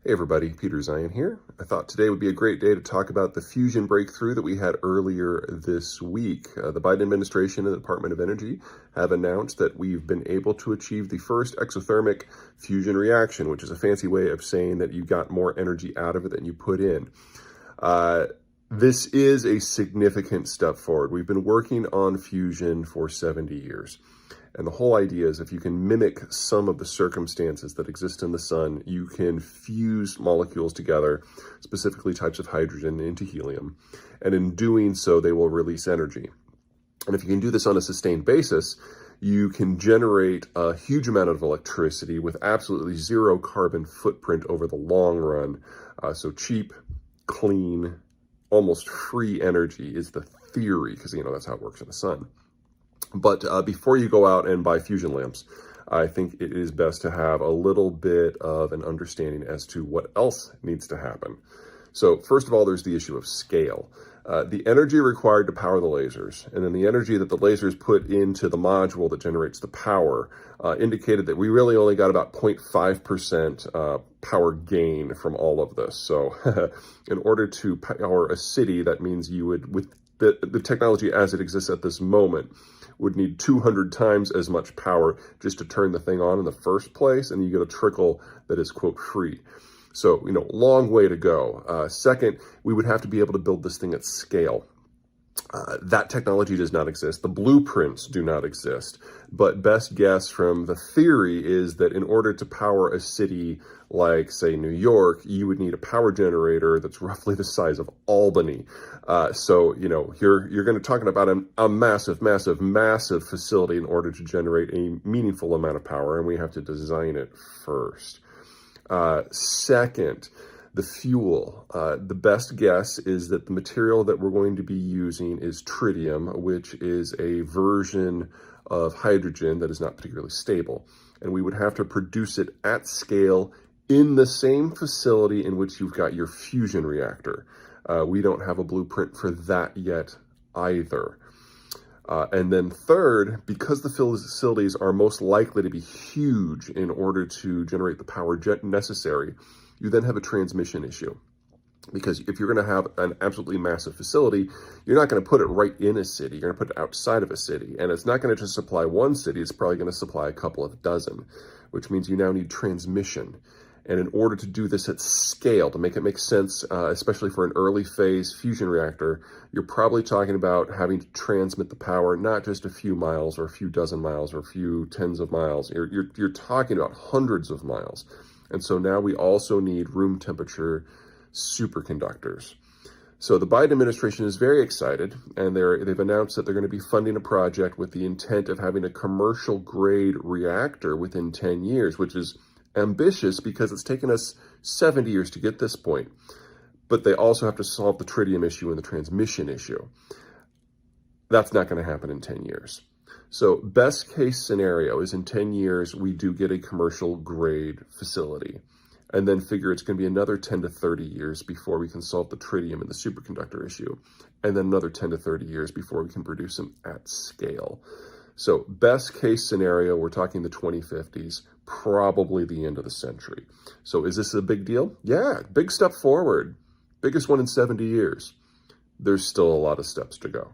Hey everybody, Peter Zeihan here. I thought today would be a great day to talk about the fusion breakthrough that we had earlier this week. The Biden administration and the Department of Energy have announced that we've been able to achieve the first exothermic fusion reaction, which is a fancy way of saying that you got more energy out of it than you put in. This is a significant step forward. We've been working on fusion for 70 years. And the whole idea is if you can mimic some of the circumstances that exist in the sun, you can fuse molecules together, specifically types of hydrogen, into helium. And in doing so, they will release energy. And if you can do this on a sustained basis, you can generate a huge amount of electricity with absolutely zero carbon footprint over the long run. So cheap, clean, almost free energy is the theory, because, that's how it works in the sun. But before you go out and buy fusion lamps, I think it is best to have a little bit of an understanding as to what else needs to happen. So first of all, there's the issue of scale. The energy required to power the lasers, and then the energy that the lasers put into the module that generates the power indicated that we really only got about 0.5% power gain from all of this. So in order to power a city, that means you would, with the technology as it exists at this moment, would need 200 times as much power just to turn the thing on in the first place, and you get a trickle that is, quote, free. So, long way to go. Second, we would have to be able to build this thing at scale. That technology does not exist. The blueprints do not exist. But best guess from the theory is that in order to power a city like, say, New York, you would need a power generator that's roughly the size of Albany. So, you're going to talk about a massive, massive, massive facility in order to generate a meaningful amount of power, and we have to design it first. Second, the fuel. The best guess is that the material that we're going to be using is tritium, which is a version of hydrogen that is not particularly stable. And we would have to produce it at scale in the same facility in which you've got your fusion reactor. We don't have a blueprint for that yet either. And then third, because the facilities are most likely to be huge in order to generate the power necessary, you then have a transmission issue. Because if you're going to have an absolutely massive facility, you're not going to put it right in a city. You're going to put it outside of a city. And it's not going to just supply one city. It's probably going to supply a couple of dozen, which means you now need transmission. And in order to do this at scale, to make it make sense, especially for an early phase fusion reactor, you're probably talking about having to transmit the power not just a few miles or a few dozen miles or a few tens of miles. You're talking about hundreds of miles. And so now we also need room temperature superconductors. So the Biden administration is very excited, and they've announced that they're going to be funding a project with the intent of having a commercial grade reactor within 10 years, which is ambitious because it's taken us 70 years to get this point. But they also have to solve the tritium issue and the transmission issue. That's not going to happen in 10 years. So best case scenario is in 10 years, we do get a commercial grade facility, and then figure it's going to be another 10 to 30 years before we can solve the tritium and the superconductor issue, and then another 10 to 30 years before we can produce them at scale. So best case scenario, we're talking the 2050s, probably the end of the century. So is this a big deal? Yeah, big step forward. Biggest one in 70 years. There's still a lot of steps to go.